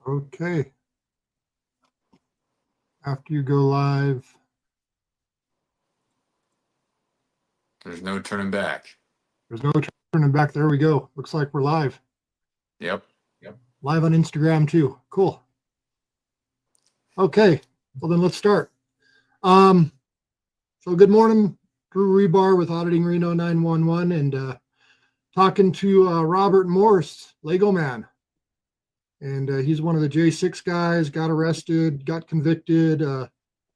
Okay. After you go live, There's no turning back. there's no turning back. There we go. Looks like we're live. Yep. Live on Instagram too. Cool. Okay. Well, then let's start. Um, so good morning, Drew Rebar with Auditing Reno 911 and talking to Robert Morss, Lego Man. And he's one of the J6 guys, got arrested, got convicted,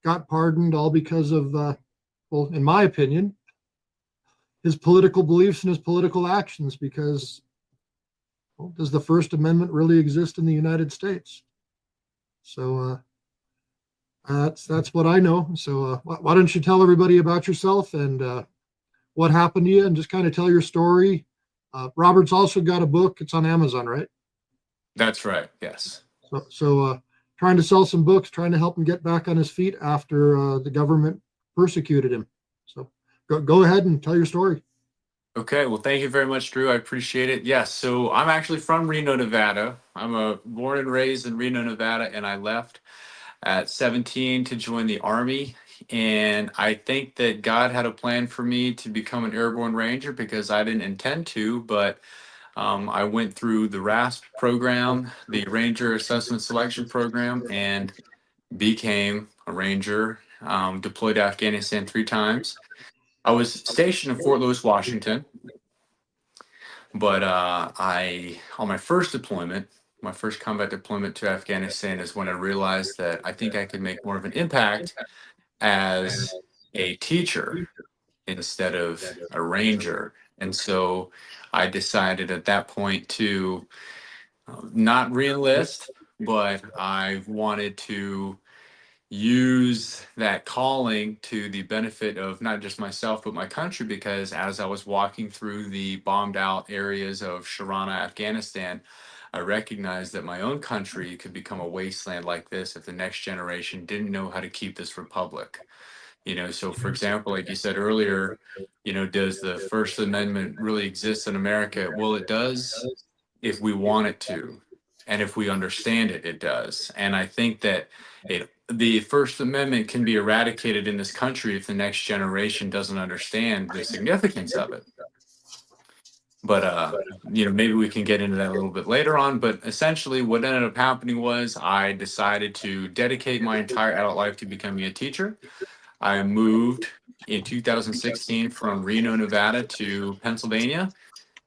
got pardoned, all because of, well, in my opinion, his political beliefs and his political actions. Because, well, does the First Amendment really exist in the United States? So that's what I know. So why don't you tell everybody about yourself and what happened to you, and just kind of tell your story. Robert's also got a book. It's on Amazon, right? That's right. Yes. So trying to sell some books, trying to help him get back on his feet after the government persecuted him. So go ahead and tell your story. Okay. Well, thank you very much, Drew. I appreciate it. Yes. So I'm actually from Reno, Nevada. I'm born and raised in Reno, Nevada, and I left at 17 to join the Army. And I think that God had a plan for me to become an airborne ranger because I didn't intend to, but I went through the RASP program, the Ranger Assessment Selection Program, and became a ranger. Deployed to Afghanistan 3 times. I was stationed in Fort Lewis, Washington, but I on my first deployment, my first combat deployment to Afghanistan is when I realized that I think I could make more of an impact as a teacher instead of a ranger. And so I decided at that point to not re-enlist, but I wanted to use that calling to the benefit of not just myself but my country, because as I was walking through the bombed out areas of Sharana, Afghanistan, I recognized that my own country could become a wasteland like this if the next generation didn't know how to keep this republic. So for example, like you said earlier, does the First Amendment really exist in America? Well, it does if we want it to. And if we understand it, it does. And I think that the First Amendment can be eradicated in this country if the next generation doesn't understand the significance of it. But maybe we can get into that a little bit later on. But essentially, what ended up happening was I decided to dedicate my entire adult life to becoming a teacher. I moved in 2016 from Reno, Nevada to Pennsylvania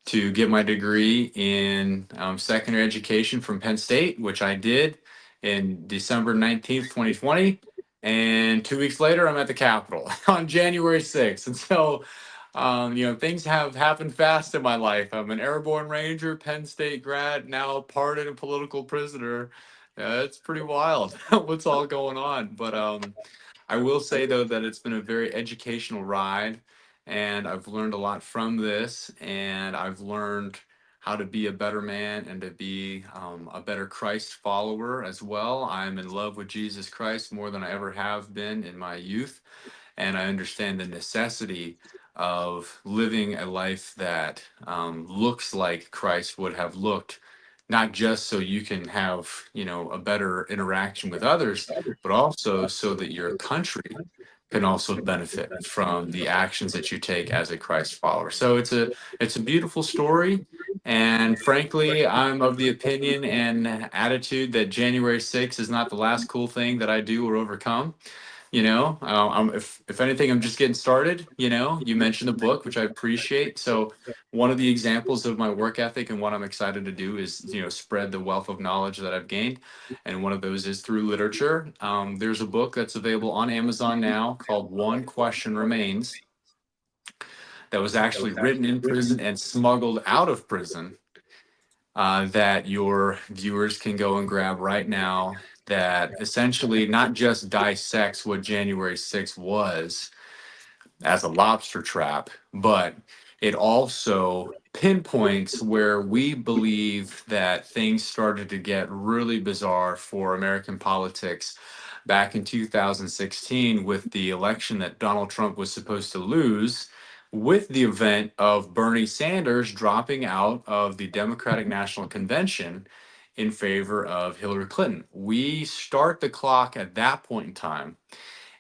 to get my degree in secondary education from Penn State, which I did in December 19th, 2020. And 2 weeks later, I'm at the Capitol on January 6th. And so, things have happened fast in my life. I'm an airborne ranger, Penn State grad, now a pardoned and political prisoner. It's pretty wild what's all going on. But I will say, though, that it's been a very educational ride, and I've learned a lot from this, and I've learned how to be a better man and to be a better Christ follower as well. I'm in love with Jesus Christ more than I ever have been in my youth, and I understand the necessity of living a life that looks like Christ would have looked, not just so you can have, a better interaction with others, but also so that your country can also benefit from the actions that you take as a Christ follower. So it's a beautiful story. And frankly, I'm of the opinion and attitude that January 6th is not the last cool thing that I do or overcome. If anything, I'm just getting started. You mentioned the book, which I appreciate. So one of the examples of my work ethic and what I'm excited to do is, spread the wealth of knowledge that I've gained. And one of those is through literature. There's a book that's available on Amazon now called One Question Remains, that was actually written in prison and smuggled out of prison, that your viewers can go and grab right now, that essentially not just dissects what January 6th was as a lobster trap, but it also pinpoints where we believe that things started to get really bizarre for American politics back in 2016 with the election that Donald Trump was supposed to lose, with the event of Bernie Sanders dropping out of the Democratic National Convention in favor of Hillary Clinton. We start the clock at that point in time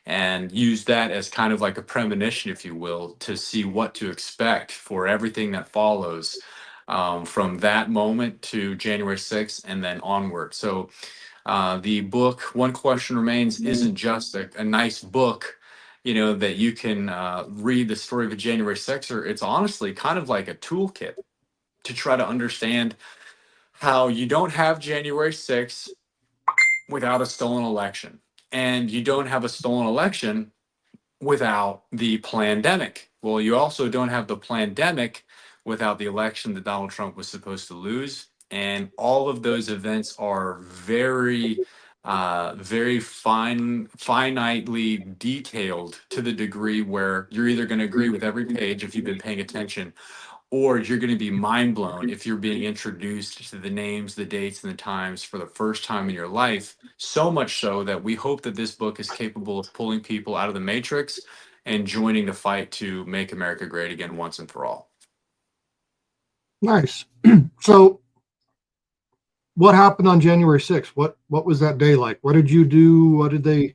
and use that as kind of like a premonition, if you will, to see what to expect for everything that follows from that moment to January 6th and then onward. So the book, One Question Remains, isn't just a nice book, that you can read the story of January 6th, or it's honestly kind of like a toolkit to try to understand how you don't have January 6th without a stolen election. And you don't have a stolen election without the pandemic. Well, you also don't have the pandemic without the election that Donald Trump was supposed to lose. And all of those events are very finitely detailed to the degree where you're either going to agree with every page if you've been paying attention, or you're going to be mind blown if you're being introduced to the names, the dates, and the times for the first time in your life. So much so that we hope that this book is capable of pulling people out of the matrix and joining the fight to make America great again once and for all. Nice. So, what happened on January 6th? What was that day like? What did you do? What did they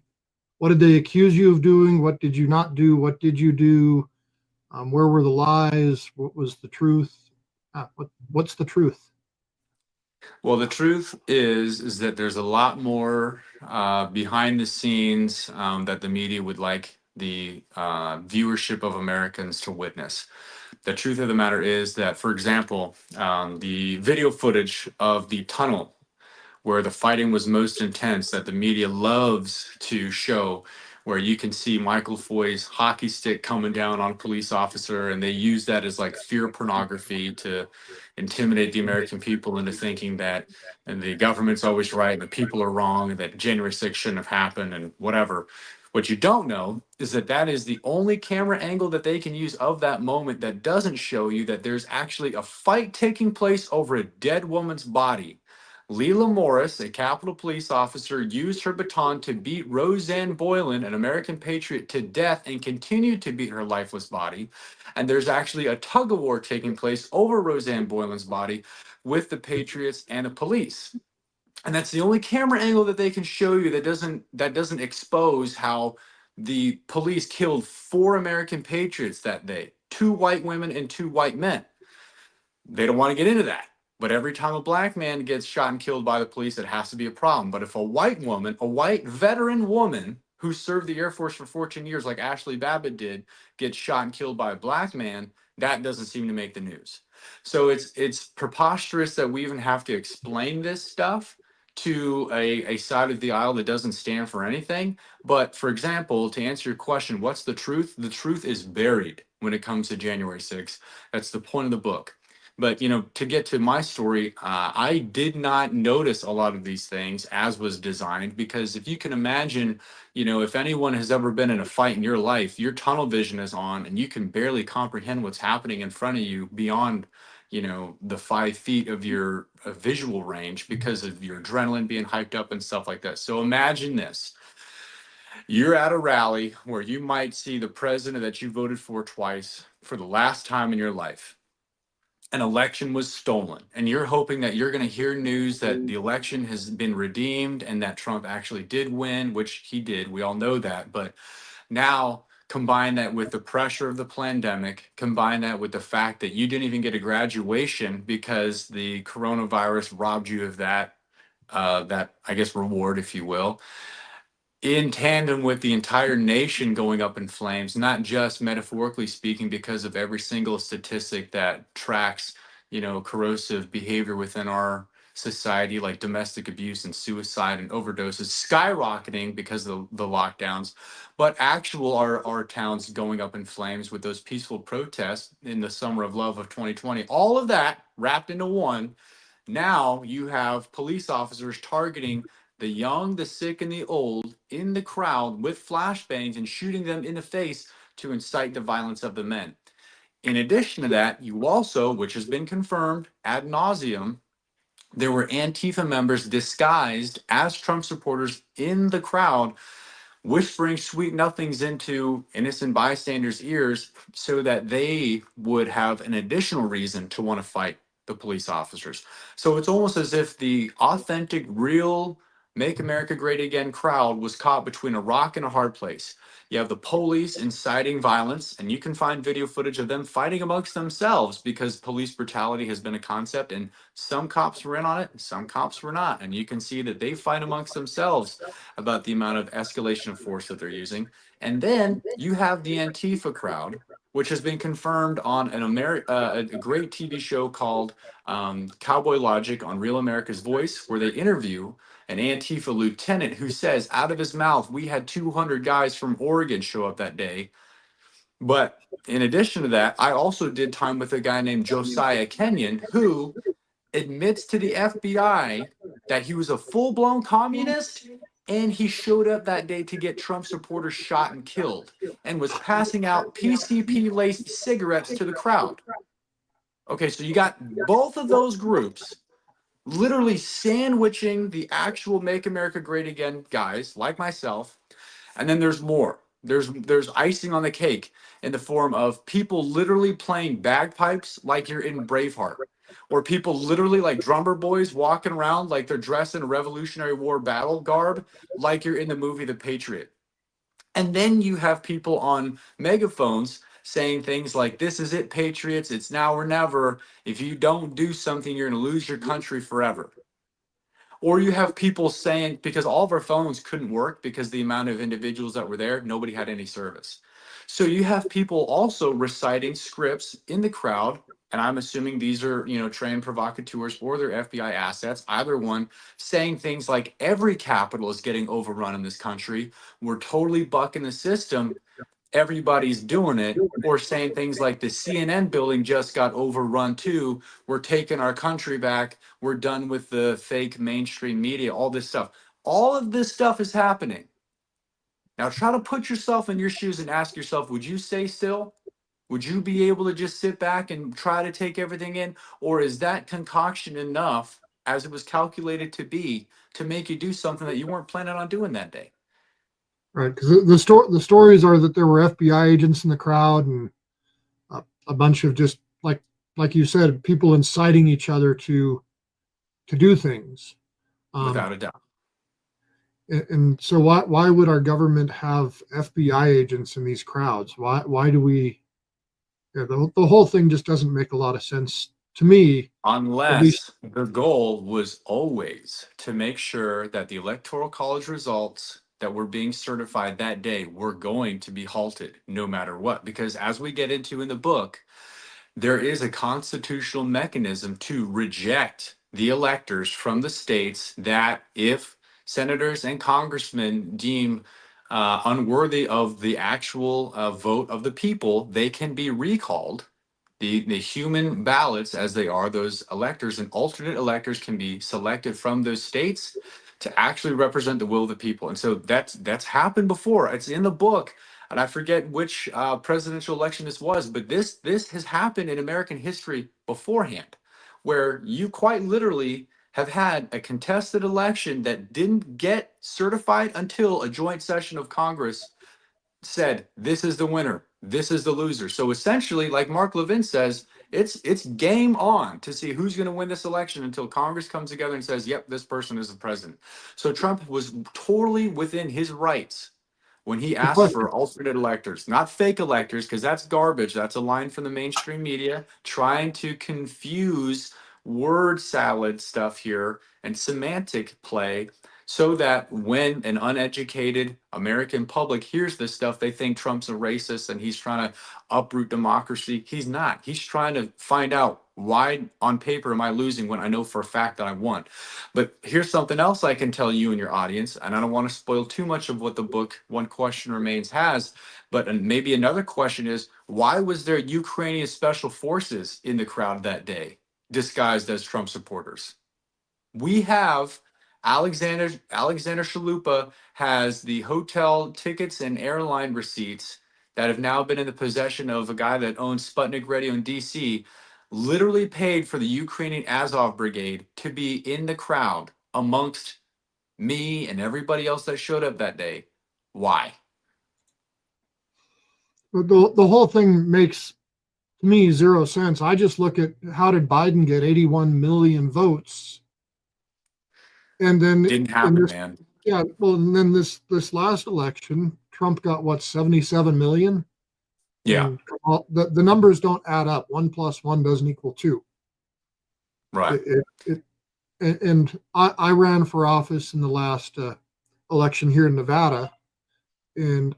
accuse you of doing? What did you not do? What did you do? Where were the lies? What was the truth? What's the truth? Well, the truth is that there's a lot more behind the scenes that the media would like the viewership of Americans to witness. The truth of the matter is that, for example, the video footage of the tunnel where the fighting was most intense that the media loves to show, where you can see Michael Foy's hockey stick coming down on a police officer, and they use that as like fear pornography to intimidate the American people into thinking that and the government's always right and the people are wrong and that January 6th shouldn't have happened and whatever. What you don't know is that that is the only camera angle that they can use of that moment that doesn't show you that there's actually a fight taking place over a dead woman's body. Leila Morris, a Capitol police officer, used her baton to beat Roseanne Boylan, an American patriot, to death and continued to beat her lifeless body. And there's actually a tug of war taking place over Roseanne Boylan's body with the patriots and the police. And that's the only camera angle that they can show you that doesn't expose how the police killed 4 American patriots that day, 2 white women and 2 white men. They don't want to get into that. But every time a black man gets shot and killed by the police, it has to be a problem. But if a white woman, a white veteran woman who served the Air Force for 14 years, like Ashley Babbitt did, gets shot and killed by a black man, that doesn't seem to make the news. So it's preposterous that we even have to explain this stuff to a side of the aisle that doesn't stand for anything. But for example, to answer your question, what's the truth? The truth is buried when it comes to January 6th. That's the point of the book. But to get to my story, I did not notice a lot of these things as was designed, because if you can imagine, if anyone has ever been in a fight in your life, your tunnel vision is on and you can barely comprehend what's happening in front of you beyond, the 5 feet of your visual range because of your adrenaline being hyped up and stuff like that. So imagine this. You're at a rally where you might see the president that you voted for twice for the last time in your life. An election was stolen, and you're hoping that you're going to hear news that the election has been redeemed and that Trump actually did win, which he did. We all know that. But now combine that with the pressure of the pandemic, combine that with the fact that you didn't even get a graduation because the coronavirus robbed you of that I guess reward, if you will, in tandem with the entire nation going up in flames, not just metaphorically speaking, because of every single statistic that tracks, corrosive behavior within our society, like domestic abuse and suicide and overdoses skyrocketing because of the lockdowns, but actual our towns going up in flames with those peaceful protests in the summer of love of 2020. All of that wrapped into one. Now you have police officers targeting the young, the sick, and the old in the crowd with flashbangs and shooting them in the face to incite the violence of the men. In addition to that, you also, which has been confirmed ad nauseum, there were Antifa members disguised as Trump supporters in the crowd, whispering sweet nothings into innocent bystanders' ears so that they would have an additional reason to want to fight the police officers. So it's almost as if the authentic, real Make America Great Again crowd was caught between a rock and a hard place. You have the police inciting violence, and you can find video footage of them fighting amongst themselves because police brutality has been a concept, and some cops were in on it, and some cops were not. And you can see that they fight amongst themselves about the amount of escalation of force that they're using. And then you have the Antifa crowd, which has been confirmed on a great TV show called Cowboy Logic on Real America's Voice, where they interview an Antifa lieutenant who says out of his mouth, we had 200 guys from Oregon show up that day. But in addition to that, I also did time with a guy named Josiah Kenyon, who admits to the FBI that he was a full-blown communist and he showed up that day to get Trump supporters shot and killed and was passing out PCP-laced cigarettes to the crowd. Okay, so you got both of those groups literally sandwiching the actual Make America Great Again guys like myself. And then there's more. There's icing on the cake in the form of people literally playing bagpipes like you're in Braveheart, or people literally like drummer boys walking around like they're dressed in a Revolutionary War battle garb like you're in the movie The Patriot. And then you have people on megaphones saying things like, this is it, Patriots, it's now or never. If you don't do something, you're going to lose your country forever. Or you have people saying, because all of our phones couldn't work because the amount of individuals that were there, nobody had any service. So you have people also reciting scripts in the crowd, and I'm assuming these are, trained provocateurs or their FBI assets, either one, saying things like every capital is getting overrun in this country. We're totally bucking the system. Everybody's doing it, or saying things like the CNN building just got overrun too. We're taking our country back. We're done with the fake mainstream media, all this stuff. All of this stuff is happening. Now try to put yourself in your shoes and ask yourself, would you stay still? Would you be able to just sit back and try to take everything in? Or is that concoction enough, as it was calculated to be, to make you do something that you weren't planning on doing that day? Right, because the stories are that there were FBI agents in the crowd and a bunch of just like you said, people inciting each other to do things. Without a doubt. And so why would our government have FBI agents in these crowds? Why do we? Yeah, the whole thing just doesn't make a lot of sense to me. At least, Unless the goal was always to make sure that the Electoral College results that were being certified that day were going to be halted no matter what. Because as we get into in the book, there is a constitutional mechanism to reject the electors from the states that if senators and congressmen deem unworthy of the actual vote of the people, they can be recalled. The human ballots, as they are, those electors and alternate electors can be selected from those states to actually represent the will of the people. And so that's happened before. It's in the book, and I forget which presidential election this was, but this has happened in American history beforehand, where you quite literally have had a contested election that didn't get certified until a joint session of Congress said, this is the winner, this is the loser. So essentially, like Mark Levin says, it's game on to see who's going to win this election until Congress comes together and says, yep, this person is the president. So Trump was totally within his rights when he the asked question, for alternate electors, not fake electors, because that's garbage. That's a line from the mainstream media trying to confuse word salad stuff here and semantic play, so that when an uneducated American public hears this stuff, they think Trump's a racist and he's trying to uproot democracy. He's not. He's trying to find out, why on paper am I losing when I know for a fact that I won? But here's something else I can tell you and your audience, and I don't want to spoil too much of what the book One Question Remains has, but maybe another question is, why was there Ukrainian special forces in the crowd that day, disguised as Trump supporters? We have Alexander Shalupa has the hotel tickets and airline receipts that have now been in the possession of a guy that owns Sputnik Radio in DC, literally paid for the Ukrainian Azov Brigade to be in the crowd amongst me and everybody else that showed up that day. Why? the whole thing makes to me, 0 cents. I just look at how did Biden get 81 million votes, and then Didn't in happen, this, man. yeah, well, and then this last election, Trump got what, 77 million, Yeah, and the numbers don't add up. 1 plus 1 doesn't equal 2. right. And I ran for office in the last election here in Nevada and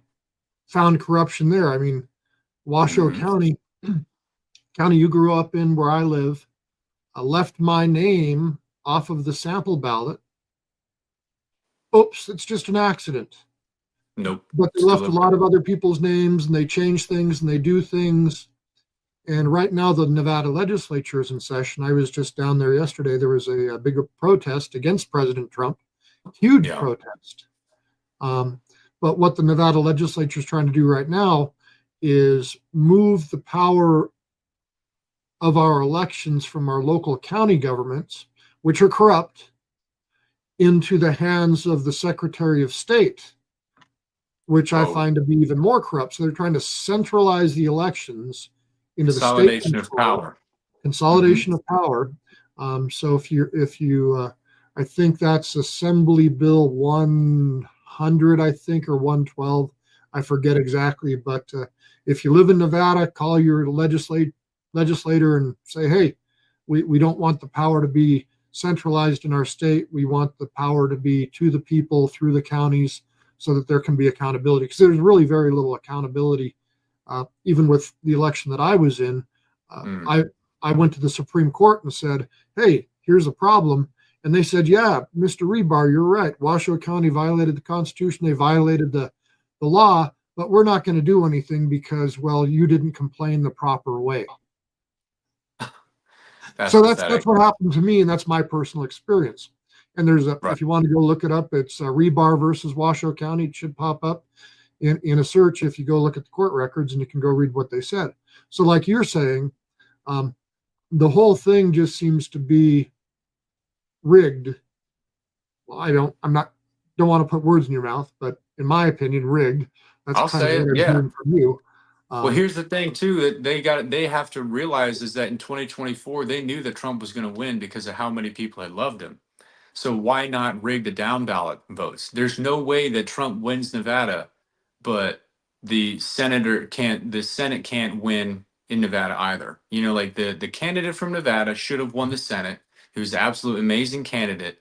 found corruption there. I mean, Washoe Hmm. County you grew up in, where I live, left my name off of the sample ballot. Oops, it's just an accident. Nope. But they Still left a lot okay. of other people's names, and they change things and they do things. And right now, the Nevada legislature is in session. I was just down there yesterday. There was a bigger protest against President Trump, huge Yeah. protest. Um, but what the Nevada legislature is trying to do right now is move the power of our elections from our local county governments, which are corrupt, into the hands of the Secretary of State, which I Whoa. find to be even more corrupt. So they're trying to centralize the elections into the state Consolidation of control, power. Hmm. consolidation of power. So if you I think that's Assembly Bill 100, I think, or 112. I forget exactly, but if you live in Nevada, call your legislator and say, hey, we don't want the power to be centralized in our state. We want the power to be to the people through the counties so that there can be accountability. Because there's really very little accountability, even with the election that I was in. Uh, Mm. I I went to the Supreme Court and said, "Hey, here's a problem," and they said, "Yeah, Mr. Rebar, you're right. Washoe County violated the Constitution. They violated the law, but we're not going to do anything because, well, you didn't complain the proper way." That's So that's pathetic. what happened to me, and that's my personal experience. And there's a, Right. if you want to go look it up, it's Rebar versus Washoe County. It should pop up in a search if you go look at the court records, and you can go read what they said. So, like you're saying, um, the whole thing just seems to be rigged. Well, I'm not, don't want to put words in your mouth, but in my opinion, rigged. That's I'll kind of say what it. I'm Yeah. hearing from you. Well, Um, here's the thing too that they have to realize is that in 2024 they knew that Trump was going to win because of how many people had loved him. So why not rig the down ballot votes? There's no way that Trump wins Nevada, but the Senate can't win in Nevada either. You know, like the candidate from Nevada should have won the Senate. He was an absolute amazing candidate.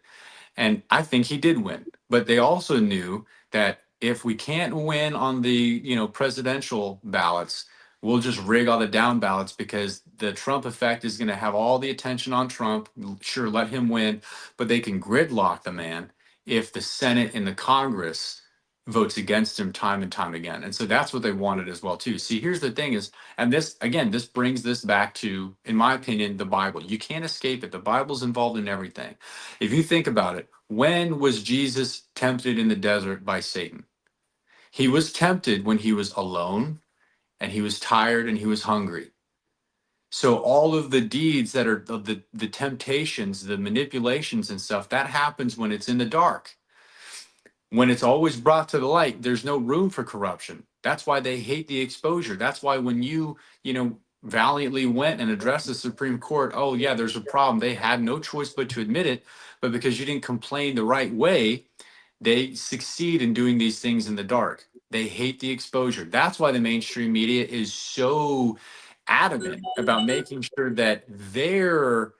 And I think he did win. But they also knew that if we can't win on the, presidential ballots, we'll just rig all the down ballots because the Trump effect is going to have all the attention on Trump. Sure, let him win, but they can gridlock the man if the Senate and the Congress votes against him time and time again. And so that's what they wanted as well too. See, here's the thing is, and this again, this brings this back to, in my opinion, the Bible. You can't escape it. The Bible's involved in everything. If you think about it, when was Jesus tempted in the desert by Satan? He was tempted when he was alone and he was tired and he was hungry. So all of the deeds that are of the temptations, the manipulations and stuff, that happens when it's in the dark. When it's always brought to the light, there's no room for corruption. That's why they hate the exposure. That's why when valiantly went and addressed the Supreme Court, oh, yeah, there's a problem. They had no choice but to admit it. But because you didn't complain the right way, they succeed in doing these things in the dark. They hate the exposure. That's why the mainstream media is so adamant about making sure that their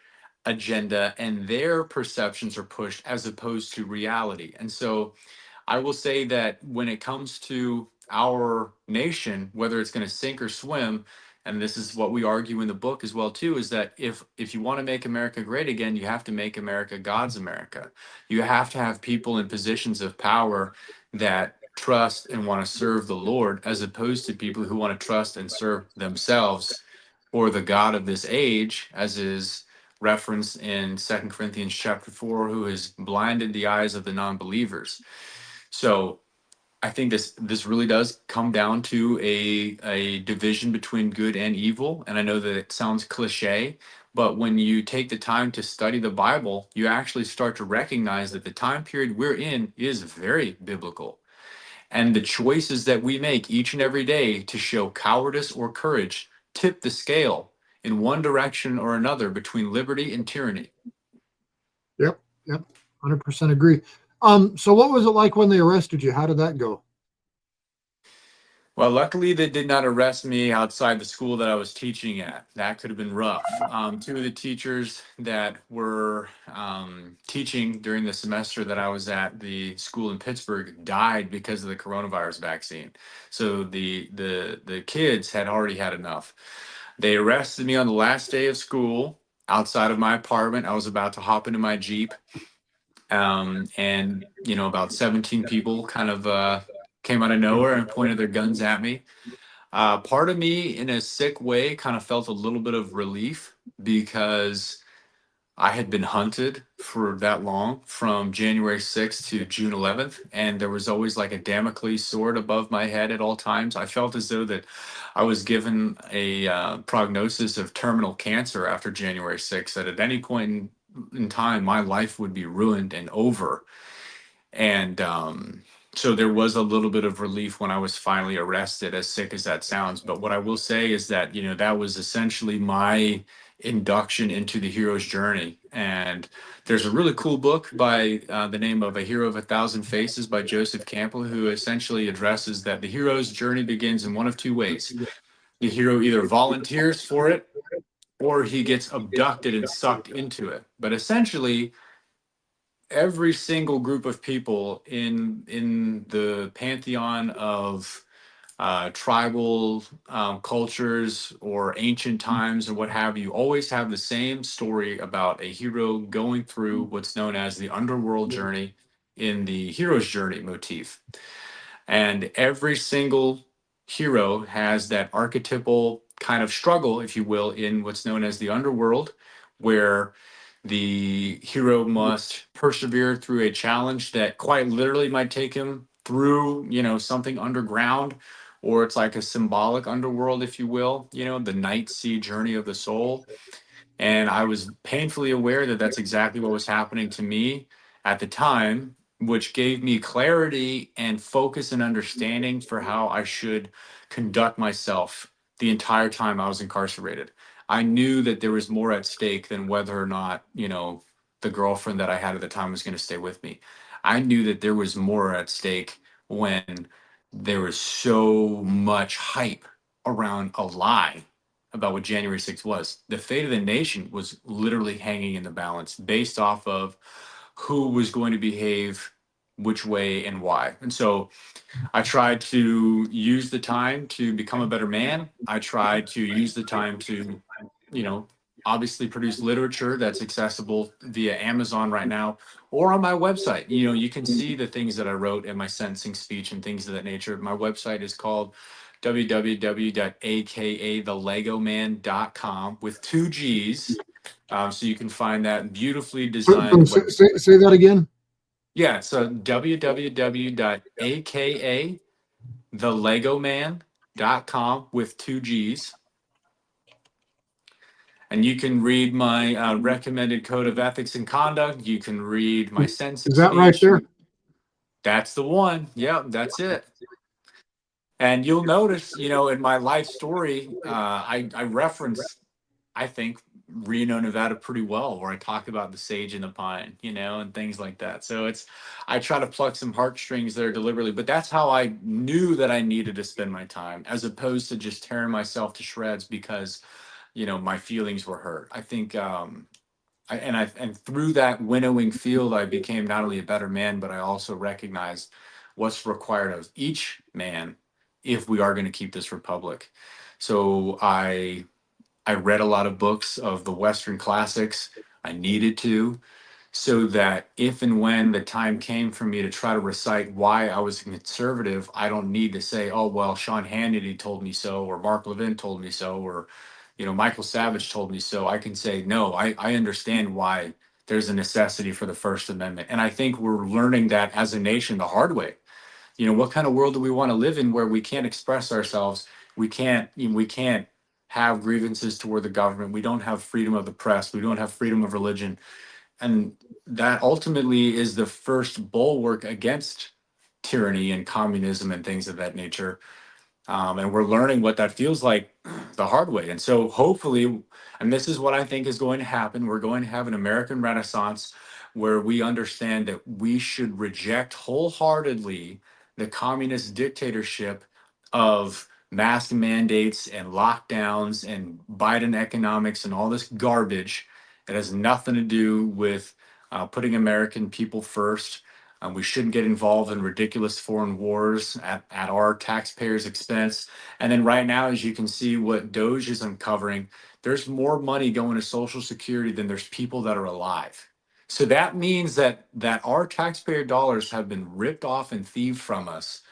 agenda and their perceptions are pushed as opposed to reality. And so I will say that when it comes to our nation, whether it's going to sink or swim, and this is what we argue in the book as well too, is that if you want to make America great again, you have to make America God's America. You have to have people in positions of power that trust and want to serve the Lord, as opposed to people who want to trust and serve themselves or the God of this age, as is referenced in Second Corinthians chapter 4, who has blinded the eyes of the non-believers. So I think this really does come down to a division between good and evil. And I know that it sounds cliche, but when you take the time to study the Bible, you actually start to recognize that the time period we're in is very biblical. And the choices that we make each and every day to show cowardice or courage tip the scale in one direction or another between liberty and tyranny. Yep. Yep. 100% agree. So what was it like when they arrested you? How did that go? Well, luckily they did not arrest me outside the school that I was teaching at. That could have been rough. Two of the teachers that were teaching during the semester that I was at the school in Pittsburgh died because of the coronavirus vaccine. So the kids had already had enough. They arrested me on the last day of school outside of my apartment. I was about to hop into my Jeep, and about 17 people kind of came out of nowhere and pointed their guns at me. Part of me, in a sick way, kind of felt a little bit of relief because I had been hunted for that long, from January 6th to June 11th, and there was always like a Damocles sword above my head at all times. I felt as though that I was given a prognosis of terminal cancer after January 6th, that at any point in time my life would be ruined and over. And so there was a little bit of relief when I was finally arrested, as sick as that sounds. But what I will say is that, that was essentially my induction into the hero's journey. And there's a really cool book by the name of A Hero of a Thousand Faces by Joseph Campbell, who essentially addresses that the hero's journey begins in one of two ways. The hero either volunteers for it or he gets abducted and sucked into it. But essentially, every single group of people in the pantheon of tribal cultures or ancient times or what have you always have the same story about a hero going through what's known as the underworld journey in the hero's journey motif. And every single hero has that archetypal kind of struggle, if you will, in what's known as the underworld, where the hero must persevere through a challenge that quite literally might take him through, something underground, or it's like a symbolic underworld, if you will, the night sea journey of the soul. And I was painfully aware that that's exactly what was happening to me at the time, which gave me clarity and focus and understanding for how I should conduct myself the entire time I was incarcerated. I knew that there was more at stake than whether or not, the girlfriend that I had at the time was going to stay with me. I knew that there was more at stake when there was so much hype around a lie about what January 6th was. The fate of the nation was literally hanging in the balance based off of who was going to behave which way and why. And so I tried to use the time to become a better man. I tried to use the time to, you know, obviously produce literature that's accessible via Amazon right now or on my website. You can see the things that I wrote in my sentencing speech and things of that nature. My website is called www.akathelegoman.com with two G's. So you can find that beautifully designed website. Say that again. Yeah, so www.akathelegoman.com with two G's. And you can read my recommended code of ethics and conduct. You can read my sentencing Is that right speech. there? That's the one. Yep, that's it. And you'll notice, in my life story, I reference, I think, Reno, Nevada pretty well, where I talk about the sage and the pine, and things like that. So I try to pluck some heartstrings there deliberately, but that's how I knew that I needed to spend my time, as opposed to just tearing myself to shreds because, my feelings were hurt. I think, and through that winnowing field, I became not only a better man, but I also recognized what's required of each man if we are going to keep this republic. So I read a lot of books of the Western classics. I needed to, so that if and when the time came for me to try to recite why I was a conservative, I don't need to say, oh, well, Sean Hannity told me so, or Mark Levin told me so, or, Michael Savage told me so. I can say, no, I understand why there's a necessity for the First Amendment. And I think we're learning that as a nation the hard way. What kind of world do we want to live in where we can't express ourselves? We can't have grievances toward the government. We don't have freedom of the press. We don't have freedom of religion. And that ultimately is the first bulwark against tyranny and communism and things of that nature. And we're learning what that feels like the hard way. And so hopefully, and this is what I think is going to happen, we're going to have an American Renaissance where we understand that we should reject wholeheartedly the communist dictatorship of mask mandates and lockdowns and Biden economics and all this garbage that has nothing to do with putting American people first. We shouldn't get involved in ridiculous foreign wars at our taxpayers' expense. And then right now, as you can see what Doge is uncovering, there's more money going to Social Security than there's people that are alive. So that means that our taxpayer dollars have been ripped off and thieved from us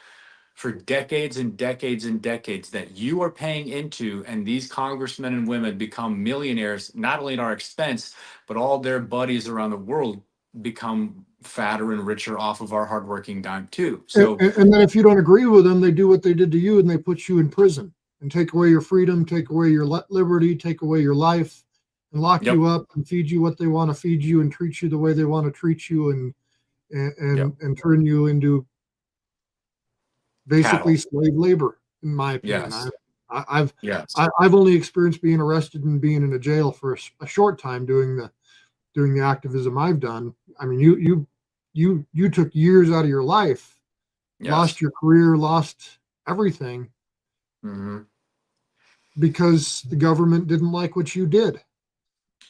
for decades and decades and decades that you are paying into, and these congressmen and women become millionaires, not only at our expense, but all their buddies around the world become fatter and richer off of our hardworking dime too. So, And then if you don't agree with them, they do what they did to you and they put you in prison and take away your freedom, take away your liberty, take away your life, and lock yep, you up and feed you what they want to feed you and treat you the way they want to treat you, yep, and turn you into basically cattle. slave labor, in my opinion. Yes, I've yes, I've only experienced being arrested and being in a jail for a short time doing the activism I've done. I mean, you took years out of your life, lost yes. your career, lost everything Hmm. because the government didn't like what you did,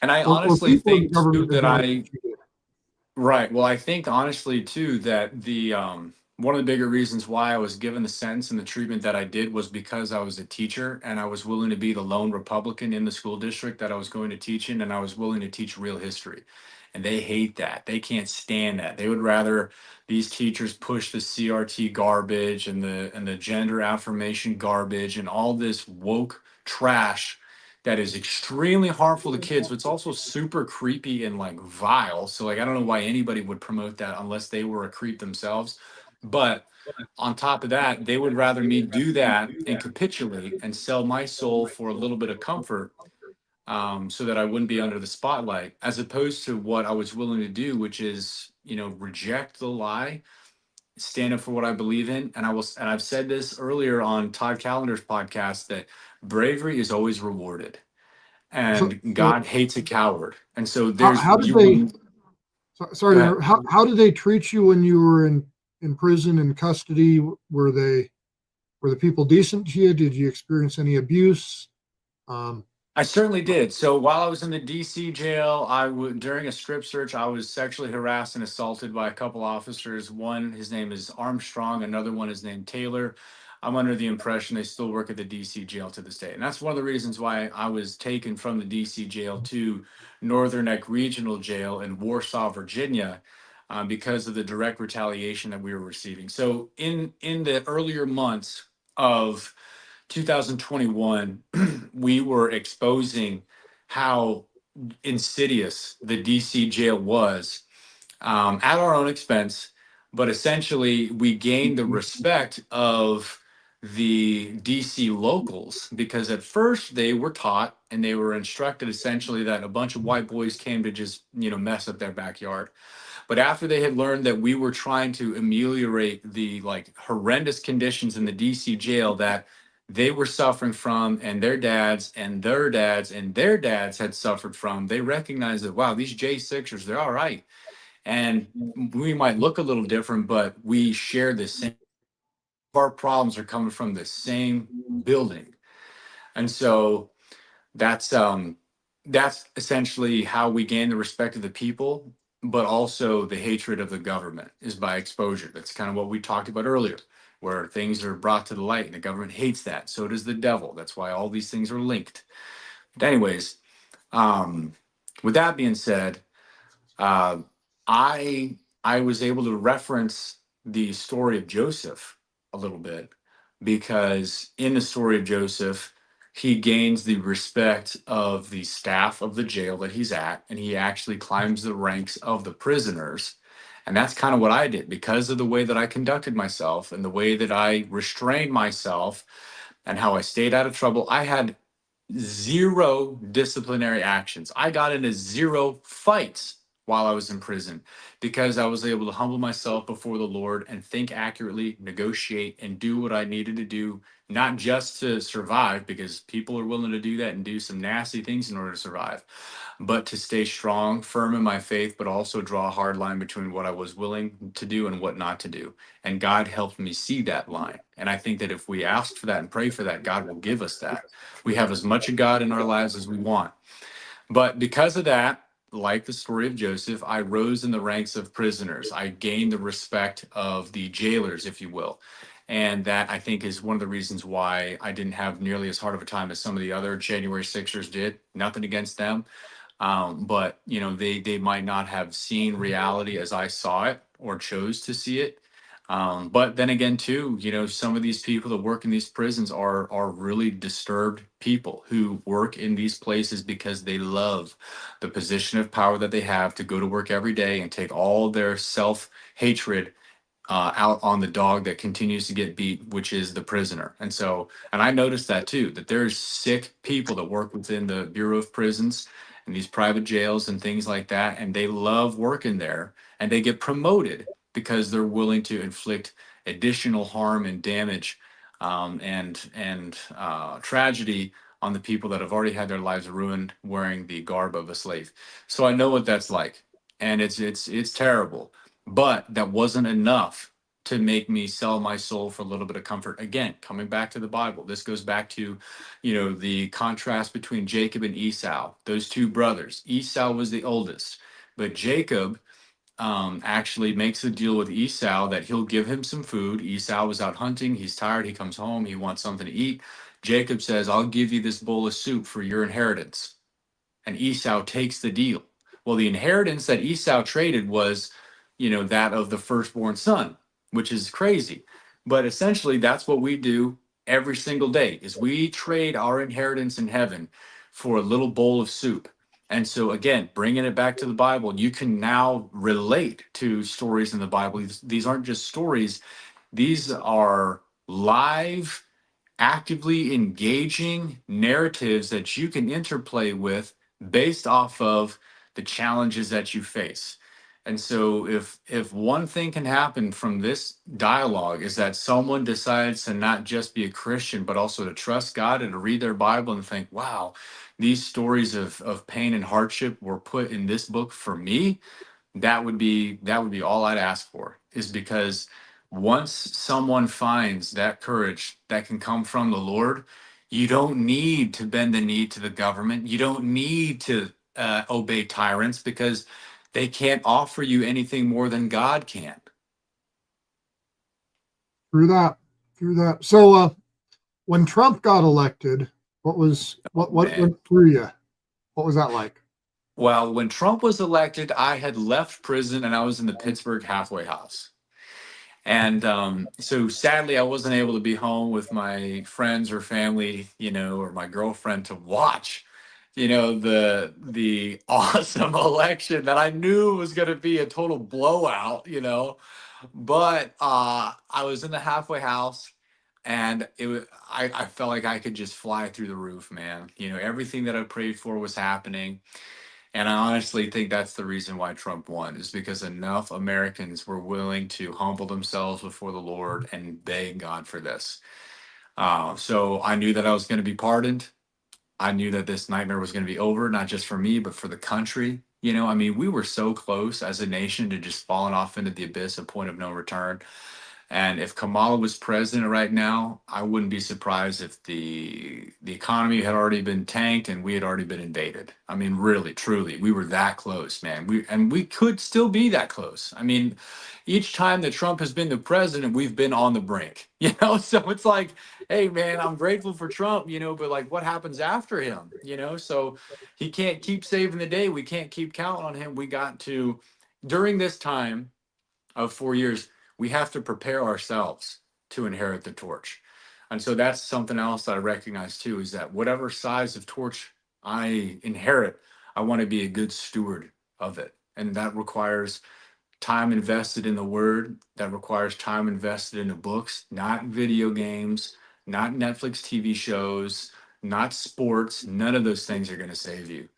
And I or honestly people in the think too government that didn't like what you did. right. Well, I think honestly too that the one of the bigger reasons why I was given the sentence and the treatment that I did was because I was a teacher and I was willing to be the lone Republican in the school district that I was going to teach in, and I was willing to teach real history. And they hate that. They can't stand that. They would rather these teachers push the CRT garbage and the gender affirmation garbage and all this woke trash that is extremely harmful to kids, but it's also super creepy and like vile. So like I don't know why anybody would promote that unless they were a creep themselves. But on top of that, they would rather me do that and capitulate and sell my soul for a little bit of comfort, so that I wouldn't be under the spotlight, as opposed to what I was willing to do, which is, reject the lie, stand up for what I believe in. And I've said this earlier on Todd Callender's podcast that bravery is always rewarded So, and so God hates a coward. And so how did you they? will Sorry go to ahead. interrupt. How did they treat you when you were in prison in custody? Were the people decent to you? Did you experience any abuse? Um, I certainly did. So while I was in the DC jail, during a strip search, I was sexually harassed and assaulted by a couple officers. One, his name is Armstrong. Another one is named Taylor. I'm under the impression they still work at the DC jail to this day. And that's one of the reasons why I was taken from the DC jail to Northern Neck Regional Jail in Warsaw, Virginia, because of the direct retaliation that we were receiving. So in the earlier months of 2021, we were exposing how insidious the DC jail was, at our own expense. But essentially, we gained the respect of the DC locals because at first they were taught and they were instructed essentially that a bunch of white boys came to just, mess up their backyard. But after they had learned that we were trying to ameliorate the like horrendous conditions in the DC jail that they were suffering from, and their dads and their dads and their dads had suffered from, they recognized that, wow, these J6ers, they're all right. And we might look a little different, but we share the same. Our problems are coming from the same building. And so that's that's essentially how we gain the respect of the people, but also the hatred of the government is by exposure. That's kind of what we talked about earlier, where things are brought to the light and the government hates that. So does the devil. That's why all these things are linked. But anyways, um, with that being said, uh, I I was able to reference the story of Joseph a little bit because in the story of Joseph, he gains the respect of the staff of the jail that he's at, and he actually climbs the ranks of the prisoners. And that's kind of what I did because of the way that I conducted myself and the way that I restrained myself and how I stayed out of trouble. I had zero disciplinary actions. I got into zero fights while I was in prison, because I was able to humble myself before the Lord and think accurately, negotiate, and do what I needed to do, not just to survive, because people are willing to do that and do some nasty things in order to survive, but to stay strong, firm in my faith, but also draw a hard line between what I was willing to do and what not to do. And God helped me see that line. And I think that if we ask for that and pray for that, God will give us that. We have as much of God in our lives as we want. But because of that, like the story of Joseph, I rose in the ranks of prisoners. I gained the respect of the jailers, if you will. And that, I think, is one of the reasons why I didn't have nearly as hard of a time as some of the other January Sixers did. Nothing against them. But they might not have seen reality as I saw it or chose to see it. But then again, too, some of these people that work in these prisons are really disturbed people who work in these places because they love the position of power that they have to go to work every day and take all their self hatred out on the dog that continues to get beat, which is the prisoner. And I noticed that too, that there's sick people that work within the Bureau of Prisons and these private jails and things like that. And they love working there and they get promoted because they're willing to inflict additional harm and damage and tragedy on the people that have already had their lives ruined wearing the garb of a slave. So I know what that's like. And it's terrible, but that wasn't enough to make me sell my soul for a little bit of comfort. Again, coming back to the Bible, this goes back to, the contrast between Jacob and Esau, those two brothers. Esau was the oldest, but Jacob actually makes a deal with Esau that he'll give him some food. Esau was out hunting. He's tired. He comes home. He wants something to eat. Jacob says, I'll give you this bowl of soup for your inheritance. And Esau takes the deal. Well, the inheritance that Esau traded was, that of the firstborn son, which is crazy. But essentially, that's what we do every single day is we trade our inheritance in heaven for a little bowl of soup. And so again, bringing it back to the Bible, you can now relate to stories in the Bible. These aren't just stories. These are live, actively engaging narratives that you can interplay with based off of the challenges that you face. And so if one thing can happen from this dialogue is that someone decides to not just be a Christian, but also to trust God and to read their Bible and think, wow, these stories of pain and hardship were put in this book for me, that would be all I'd ask for, is because once someone finds that courage that can come from the Lord, you don't need to bend the knee to the government. You don't need to obey tyrants because they can't offer you anything more than God can. Through that, through that. So, when Trump got elected, what Man. went through you? What was that like? Well, when Trump was elected, I had left prison and I was in the Pittsburgh halfway house. And so sadly, I wasn't able to be home with my friends or family, or my girlfriend to watch, the awesome election that I knew was going to be a total blowout. But I was in the halfway house, and I felt like I could just fly through the roof, man. Everything that I prayed for was happening. And I honestly think that's the reason why Trump won, is because enough Americans were willing to humble themselves before the Lord and beg God for this. So I knew that I was going to be pardoned. I knew that this nightmare was going to be over, not just for me, but for the country. I mean, we were so close as a nation to just falling off into the abyss, a point of no return. And if Kamala was president right now, I wouldn't be surprised if the economy had already been tanked and we had already been invaded. I mean, really, truly, we were that close, man. We could still be that close. I mean, each time that Trump has been the president, we've been on the brink, So it's like, hey, man, I'm grateful for Trump, but like, what happens after him, So he can't keep saving the day. We can't keep counting on him. We got to, during this time of 4 years, we have to prepare ourselves to inherit the torch. And so that's something else that I recognize too, is that whatever size of torch I inherit, I want to be a good steward of it. And that requires time invested in the word, that requires time invested in the books, not video games, not Netflix TV shows, not sports. None of those things are going to save you.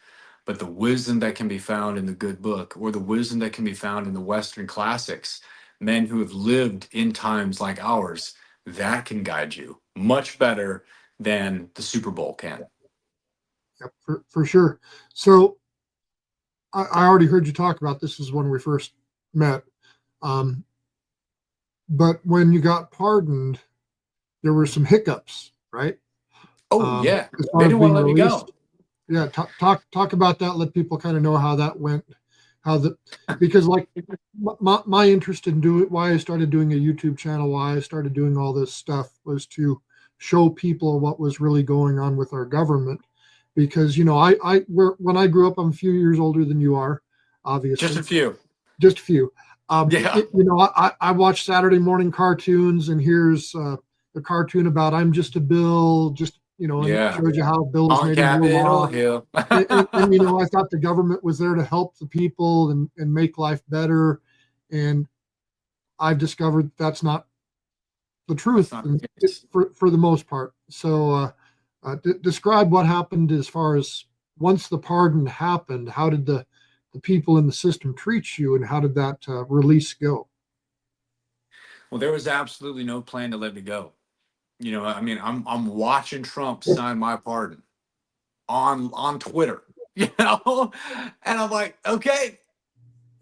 but the wisdom that can be found in the good book, or the wisdom that can be found in the Western classics, men who have lived in times like ours, that can guide you much better than the Super Bowl can. Yep, for sure. So I already heard you talk about this is when we first met. Um, but when you got pardoned, there were some hiccups, right? Oh yeah, As they far as didn't want being to let me go. released. Yeah, talk about that. Let people kind of know how that went. How the because like my interest in doing why I started doing a YouTube channel, why I started doing all this stuff was to show people what was really going on with our government. Because when I grew up, I'm a few years older than you are, Just a obviously, few. just a few. Yeah, I watch Saturday morning cartoons, and here's the cartoon about I'm just a bill, and it yeah. shows you how bills On made into Capitol law. Hill. And I thought the government was there to help the people and make life better. And I've discovered that's not the That's truth not the case. for the most part. So, describe what happened as far as once the pardon happened. How did the people in the system treat you, and how did that release go? Well, there was absolutely no plan to let me go. I mean, I'm watching Trump sign my pardon on Twitter, and I'm like, okay,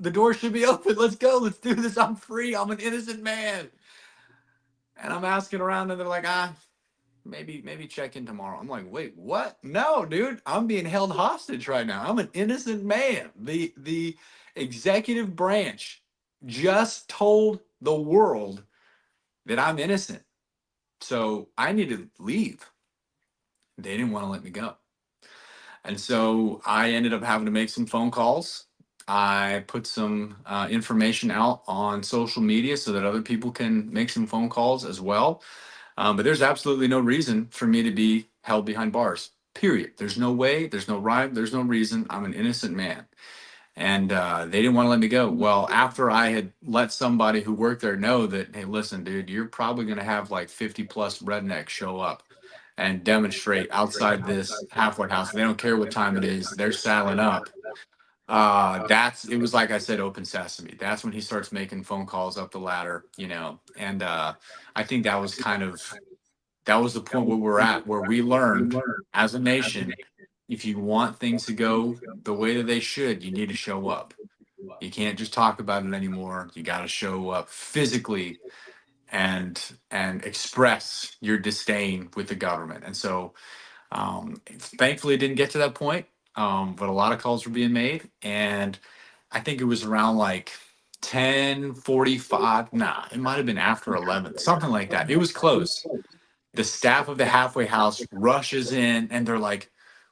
the door should be open. Let's go. Let's do this. I'm free. I'm an innocent man. And I'm asking around, and they're like, maybe check in tomorrow. I'm like, wait, what? No, dude, I'm being held hostage right now. I'm an innocent man. The executive branch just told the world that I'm innocent. So I need to leave. They didn't want to let me go. And so I ended up having to make some phone calls. I put some information out on social media so that other people can make some phone calls as well. But there's absolutely no reason for me to be held behind bars, period. There's no way, there's no rhyme, there's no reason. I'm an innocent man. And they didn't want to let me go. Well, after I had let somebody who worked there know that, hey, listen, dude, you're probably going to have like 50 plus rednecks show up and demonstrate outside this halfway house. They don't care what time it is, they're saddling up. That's it was like I said, open sesame. That's when he starts making phone calls up the ladder, and I think that was the point where we're at, where we learned as a nation, if you want things to go the way that they should, you need to show up. You can't just talk about it anymore. You got to show up physically and express your disdain with the government. And so, thankfully, it didn't get to that point, but a lot of calls were being made, and I think it was around like 10:45. Nah, it might have been after 11, something like that. It was close. The staff of the halfway house rushes in and they're like,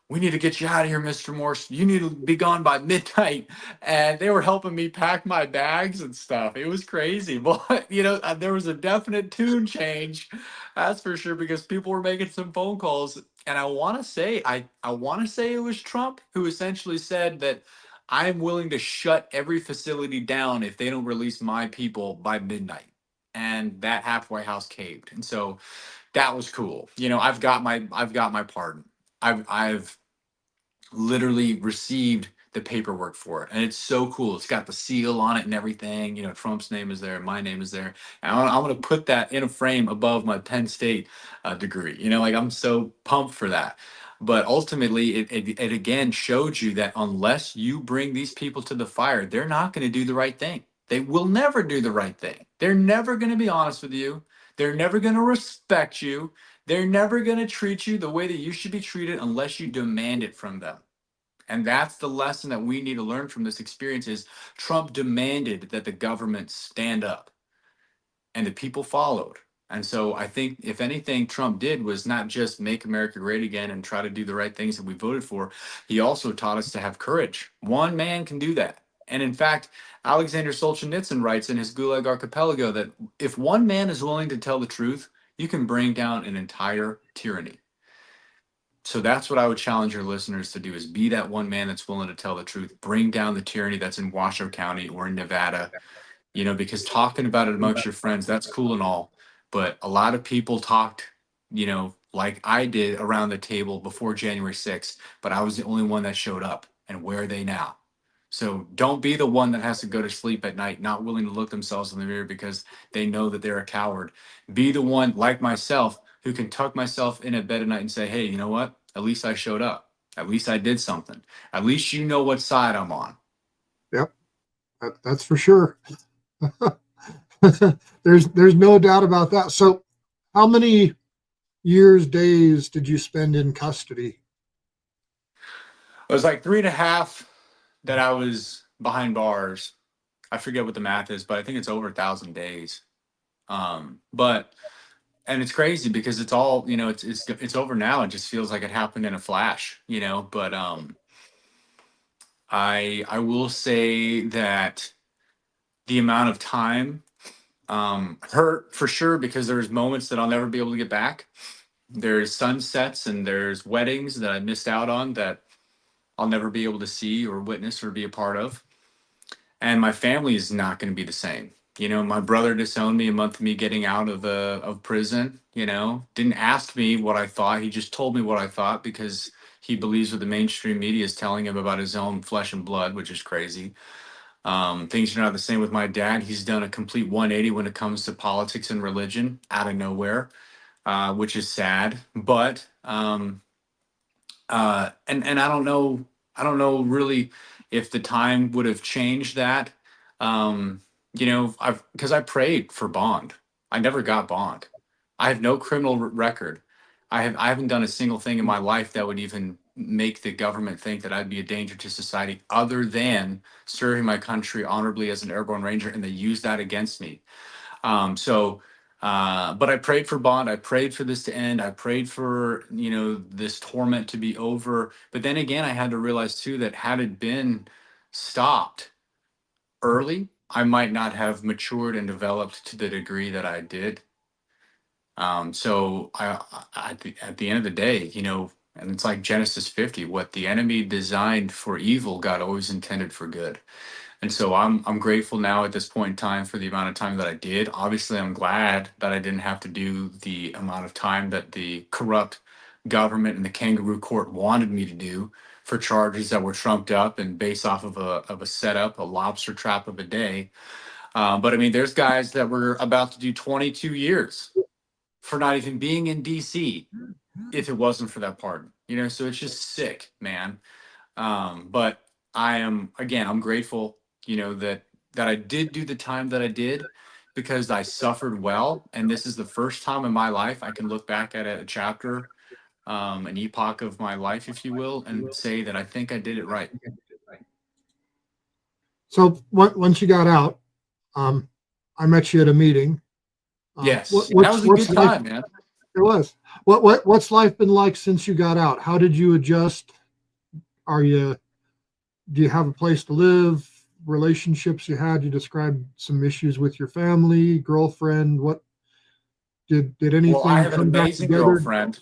we need to get you out of here, Mr. Morse. You need to be gone by midnight. And they were helping me pack my bags and stuff. It was crazy. But, there was a definite tune change. That's for sure, because people were making some phone calls. And I want to say it was Trump who essentially said that I'm willing to shut every facility down if they don't release my people by midnight. And that halfway house caved. And so that was cool. I've got my pardon. I've literally received the paperwork for it, and it's so cool. It's got the seal on it and everything. Trump's name is there, my name is there, and I'm gonna put that in a frame above my Penn State degree. Like I'm so pumped for that. But ultimately, it again showed you that unless you bring these people to the fire, they're not going to do the right thing. They will never do the right thing. They're never going to be honest with you. They're never going to respect you. They're never going to treat you the way that you should be treated unless you demand it from them. And that's the lesson that we need to learn from this experience is Trump demanded that the government stand up and the people followed. And so I think if anything Trump did was not just make America great again and try to do the right things that we voted for, he also taught us to have courage. One man can do that. And in fact, Alexander Solzhenitsyn writes in his Gulag Archipelago that if one man is willing to tell the truth, you can bring down an entire tyranny. So that's what I would challenge your listeners to do is be that one man that's willing to tell the truth, bring down the tyranny that's in Washoe County or in Nevada, because talking about it amongst your friends, that's cool and all. But a lot of people talked, like I did around the table before January 6th, but I was the only one that showed up. And where are they now? So don't be the one that has to go to sleep at night, not willing to look themselves in the mirror because they know that they're a coward. Be the one, like myself, who can tuck myself in a bed at night and say, hey, you know what? At least I showed up. At least I did something. At least you know what side I'm on. Yep, that's for sure. There's no doubt about that. So, how many years, days did you spend in custody? It was like 3.5 that I was behind bars. I forget what the math is, but I think it's over 1,000 days. But and it's crazy because it's all, it's over now. It just feels like it happened in a flash, But I will say that the amount of time hurt for sure because there's moments that I'll never be able to get back. There's sunsets and there's weddings that I missed out on that I'll never be able to see or witness or be a part of. And my family is not going to be the same. My brother disowned me a month of me getting out of prison. Didn't ask me what I thought. He just told me what I thought because he believes what the mainstream media is telling him about his own flesh and blood, which is crazy. Things are not the same with my dad. He's done a complete 180 when it comes to politics and religion out of nowhere, which is sad. But and I don't know really if the time would have changed that. I've because I prayed for bond. I never got bond. I have no criminal record. I haven't done a single thing in my life that would even make the government think that I'd be a danger to society other than serving my country honorably as an airborne ranger, and they use that against me. But I prayed for bond. I prayed for this to end. I prayed for, this torment to be over. But then again, I had to realize too that had it been stopped early, I might not have matured and developed to the degree that I did. So at the end of the day, and it's like Genesis 50, what the enemy designed for evil, God always intended for good. And so I'm grateful now at this point in time for the amount of time that I did. Obviously, I'm glad that I didn't have to do the amount of time that the corrupt government and the kangaroo court wanted me to do for charges that were trumped up and based off of a setup, a lobster trap of a day. But I mean, there's guys that were about to do 22 years for not even being in DC if it wasn't for that pardon. So it's just sick, man. But I'm grateful, that I did do the time that I did because I suffered well. And this is the first time in my life I can look back at a chapter, an epoch of my life, if you will, and say that I think I did it right. So, once you got out, um, I met you at a meeting. Yes, that What's was a good life? time, man. It was. What's life been like since you got out? How did you adjust? Are you Do you have a place to live? Relationships you had? You described some issues with your family, girlfriend. What did Well, I anything have an come back amazing together? girlfriend.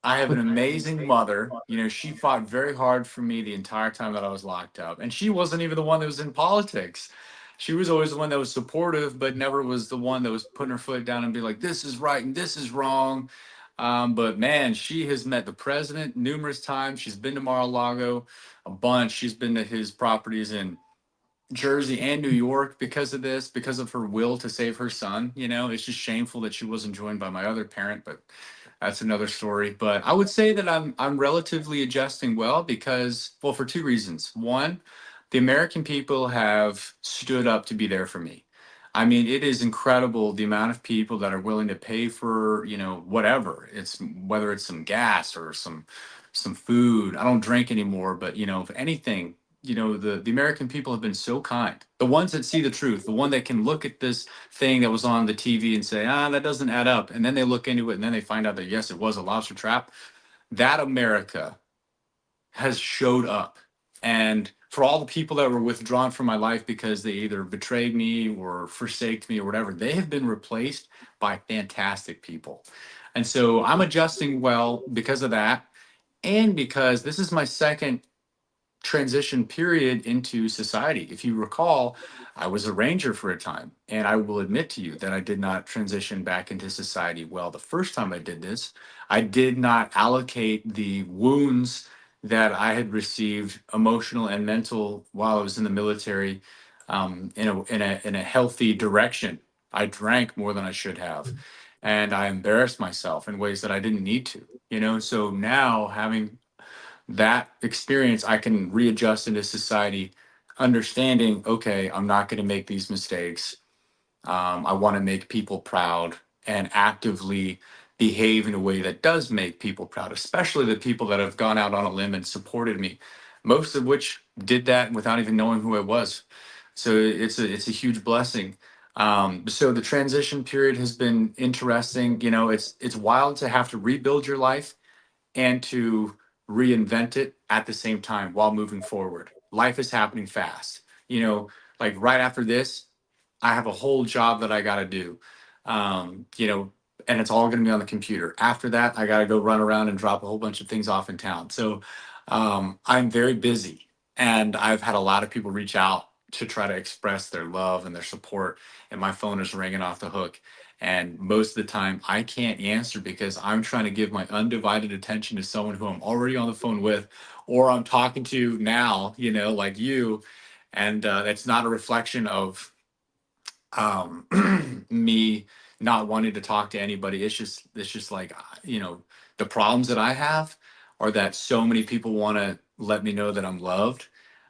I have But an amazing mother. She fought very hard for me the entire time that I was locked up. And she wasn't even the one that was in politics. She was always the one that was supportive, but never was the one that was putting her foot down and be like, this is right and this is wrong. But man, she has met the president numerous times. She's been to Mar-a-Lago a bunch. She's been to his properties in Jersey and New York because of this, because of her will to save her son. It's just shameful that she wasn't joined by my other parent, but that's another story. But I would say that I'm relatively adjusting well because, well, for two reasons. One, the American people have stood up to be there for me. I mean, it is incredible the amount of people that are willing to pay for, whatever. It's whether it's some gas or some food. I don't drink anymore, but if anything, the American people have been so kind. The ones that see the truth, the one that can look at this thing that was on the TV and say, that doesn't add up. And then they look into it and then they find out that, yes, it was a lobster trap. That America has showed up. And for all the people that were withdrawn from my life because they either betrayed me or forsaked me or whatever, they have been replaced by fantastic people. And so I'm adjusting well because of that. And because this is my second transition period into society. If you recall, I was a ranger for a time, and I will admit to you that I did not transition back into society well the first time I did this. I did not allocate the wounds that I had received emotional and mental while I was in the military, in a healthy direction. I drank more than I should have, and I embarrassed myself in ways that I didn't need to. So now having that experience, I can readjust into society, understanding, okay, I'm not going to make these mistakes. I want to make people proud and actively behave in a way that does make people proud, especially the people that have gone out on a limb and supported me, most of which did that without even knowing who I was. So it's a huge blessing. So the transition period has been interesting. It's wild to have to rebuild your life and to reinvent it at the same time while moving forward. Life is happening fast. Like right after this, I have a whole job that I got to do. And it's all going to be on the computer. After that, I got to go run around and drop a whole bunch of things off in town. So I'm very busy, and I've had a lot of people reach out to try to express their love and their support, and my phone is ringing off the hook. And most of the time, I can't answer because I'm trying to give my undivided attention to someone who I'm already on the phone with, or I'm talking to now, like you. And it's not a reflection of me not wanting to talk to anybody. It's just like, the problems that I have are that so many people want to let me know that I'm loved,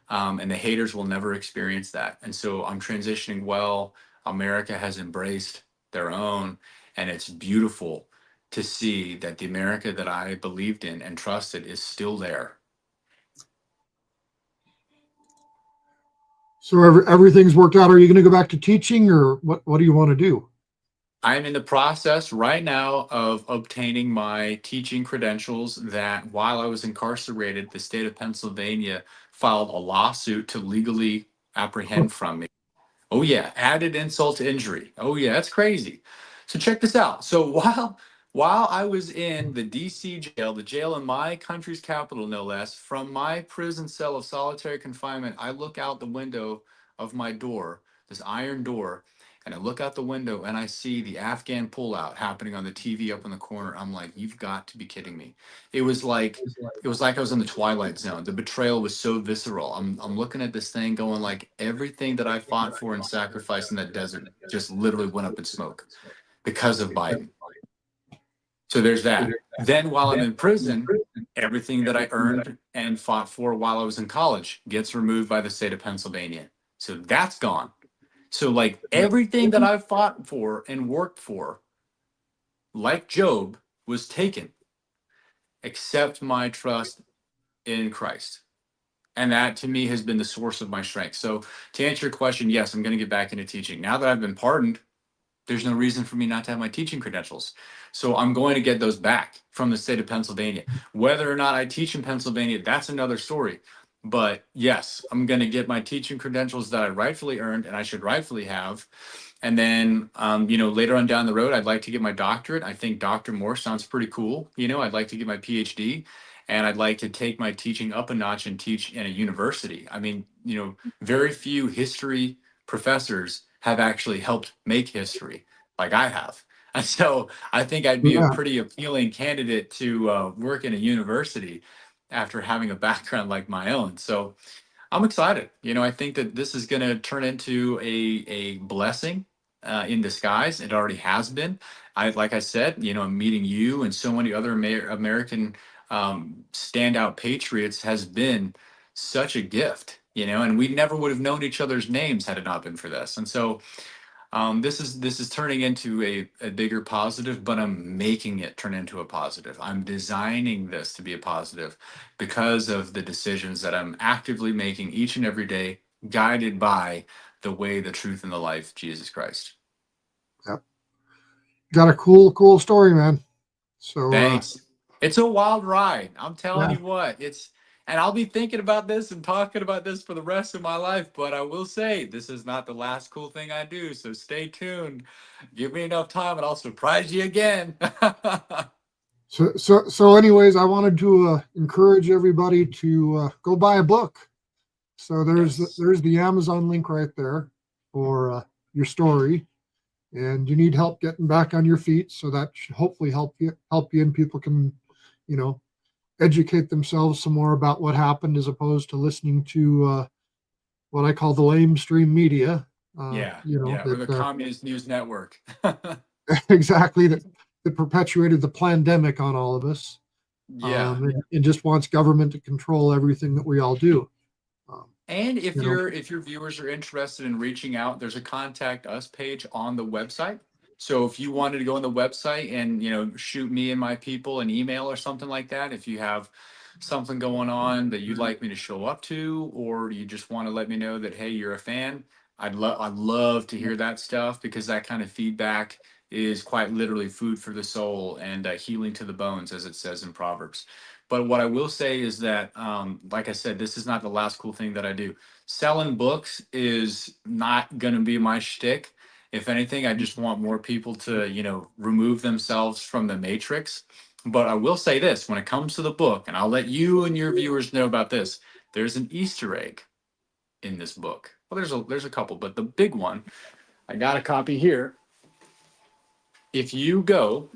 and the haters will never experience that. And so I'm transitioning well. America has embraced their own, and it's beautiful to see that the America that I believed in and trusted is still there. So everything's worked out. Are you going to go back to teaching, or what do you want to do? I'm in the process right now of obtaining my teaching credentials that while I was incarcerated, the state of Pennsylvania filed a lawsuit to legally apprehend from me. Oh yeah, added insult to injury. Oh yeah, that's crazy. So check this out. So while I was in the DC jail, the jail in my country's capital no less, from my prison cell of solitary confinement, I look out the window of my door, this iron door, and I look out the window and I see the Afghan pullout happening on the TV up in the corner. I'm like, you've got to be kidding me. It was like I was in the twilight zone. The betrayal was so visceral. I'm looking at this thing going like everything that I fought for and sacrificed in that desert just literally went up in smoke because of Biden. So there's that. Then while I'm in prison, everything that I earned and fought for while I was in college gets removed by the state of Pennsylvania. So that's gone. So like everything that I fought for and worked for, like Job, was taken except my trust in Christ. And that to me has been the source of my strength. So to answer your question, yes, I'm going to get back into teaching. Now that I've been pardoned, there's no reason for me not to have my teaching credentials. So I'm going to get those back from the state of Pennsylvania. Whether or not I teach in Pennsylvania, that's another story. But yes, I'm going to get my teaching credentials that I rightfully earned and I should rightfully have. And then, later on down the road, I'd like to get my doctorate. I think Dr. Morse sounds pretty cool. I'd like to get my PhD, and I'd like to take my teaching up a notch and teach in a university. I mean, very few history professors have actually helped make history like I have. And so I think I'd be a Yeah. pretty appealing candidate to work in a university after having a background like my own. So I'm excited. I think that this is going to turn into a blessing in disguise. It already has been. Like I said, meeting you and so many other American standout patriots has been such a gift. And we never would have known each other's names had it not been for this. And so this is turning into a bigger positive, but I'm making it turn into a positive. I'm designing this to be a positive because of the decisions that I'm actively making each and every day, guided by the way, the truth, and the life, Jesus Christ. Yeah. Got a cool story, man. So Thanks. It's a wild ride. I'm telling yeah. you what, and I'll be thinking about this and talking about this for the rest of my life, but I will say this is not the last cool thing I do. So stay tuned. Give me enough time and I'll surprise you again. So anyways, I wanted to encourage everybody to go buy a book. So Yes. there's the Amazon link right there for your story, and you need help getting back on your feet. So that should hopefully help you, and people can, you know, educate themselves some more about what happened as opposed to listening to what I call the lamestream media. Yeah, You know yeah, or the that Communist News Network. exactly that perpetuated the pandemic on all of us, Yeah. and just wants government to control everything that we all do. Um, And if you know, your viewers are interested in reaching out, there's a contact us page on the website. So if you wanted to go on the website and shoot me and my people an email or something like that, if you have something going on that you'd like me to show up to, or you just want to let me know that hey, you're a fan, I'd love to hear that stuff because that kind of feedback is quite literally food for the soul and healing to the bones, as it says in Proverbs. But what I will say is that, like I said, this is not the last cool thing that I do. Selling books is not going to be my shtick. If anything, I just want more people to, remove themselves from the matrix. But I will say this when it comes to the book, and I'll let you and your viewers know about this. There's an Easter egg in this book. Well, there's a couple, but the big one, I got a copy here. If you go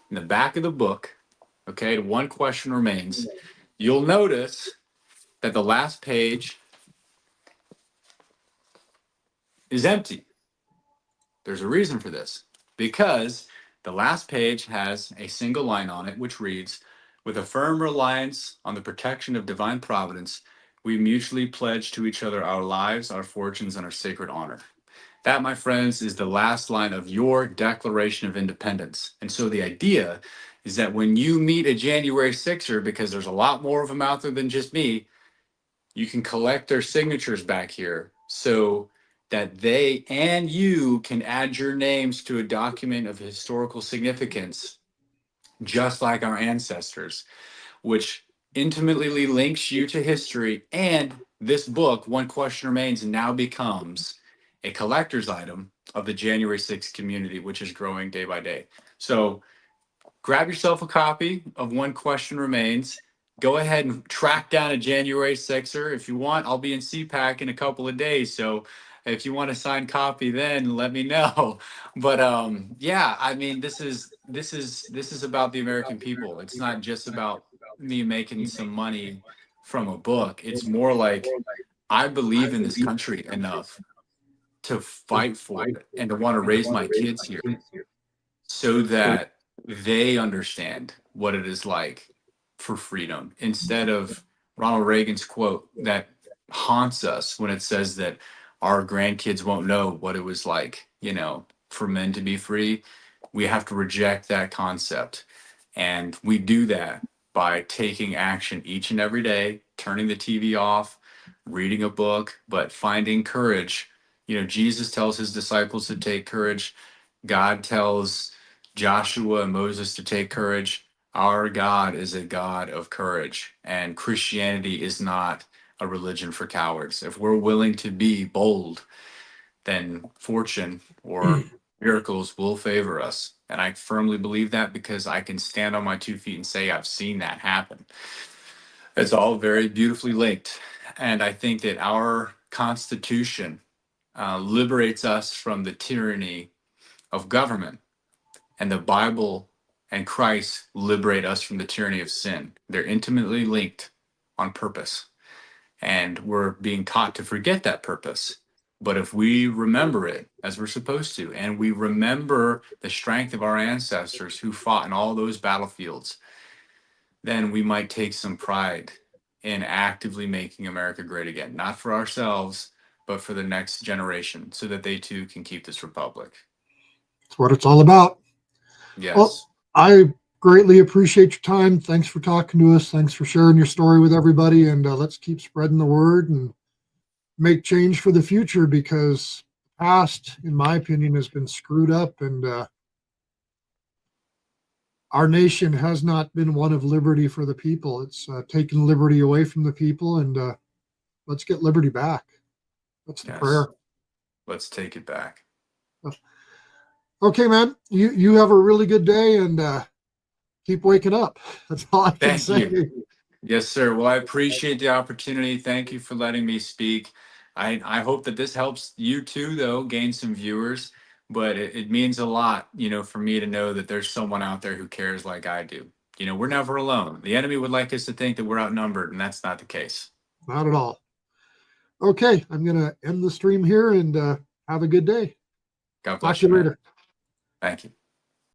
in the back of the book, okay, one question remains, you'll notice that the last page is empty. There's a reason for this because the last page has a single line on it which reads, with a firm reliance on the protection of divine providence, we mutually pledge to each other our lives, our fortunes, and our sacred honor. That, my friends, is the last line of your Declaration of Independence. And so the idea is that when you meet a January 6er, because there's a lot more of them out there than just me, you can collect their signatures back here so that they and you can add your names to a document of historical significance, just like our ancestors, which intimately links you to history. And this book, One Question Remains, now becomes a collector's item of the January 6th community, which is growing day by day. So grab yourself a copy of One Question Remains. Go ahead and track down a January 6er. If you want, I'll be in CPAC in a couple of days. So if you want a signed copy, then let me know. But yeah, I mean, this is about the American people. It's not just about me making some money from a book. It's more like I believe in this country enough to fight for it and to want to raise my kids here so that they understand what it is like for freedom instead of Ronald Reagan's quote that haunts us when it says that our grandkids won't know what it was like, for men to be free. We have to reject that concept. And we do that by taking action each and every day, turning the TV off, reading a book, but finding courage. Jesus tells his disciples to take courage. God tells Joshua and Moses to take courage. Our God is a God of courage, and Christianity is not a religion for cowards. If we're willing to be bold, then fortune or miracles will favor us. And I firmly believe that because I can stand on my 2 feet and say I've seen that happen. It's all very beautifully linked. And I think that our Constitution liberates us from the tyranny of government, and the Bible and Christ liberate us from the tyranny of sin. They're intimately linked on purpose. And we're being taught to forget that purpose. But if we remember it as we're supposed to, and we remember the strength of our ancestors who fought in all those battlefields, then we might take some pride in actively making America great again, not for ourselves, but for the next generation, so that they too can keep this republic. That's what it's all about. Well, Yes. I greatly appreciate your time. Thanks for talking to us. Thanks for sharing your story with everybody. And let's keep spreading the word and make change for the future because the past, in my opinion, has been screwed up. And our nation has not been one of liberty for the people. It's taken liberty away from the people. And let's get liberty back. That's the Yes. prayer. Let's take it back. Okay, man. You have a really good day and keep waking up. That's all I can Thank say. you. Yes, sir. Well, I appreciate the opportunity. Thank you for letting me speak. I hope that this helps you too, though, gain some viewers. But it means a lot, for me to know that there's someone out there who cares like I do. we're never alone. The enemy would like us to think that we're outnumbered, and that's not the case. Not at all. Okay, I'm going to end the stream here and have a good day. God Talk bless to you, you man. later. Thank you.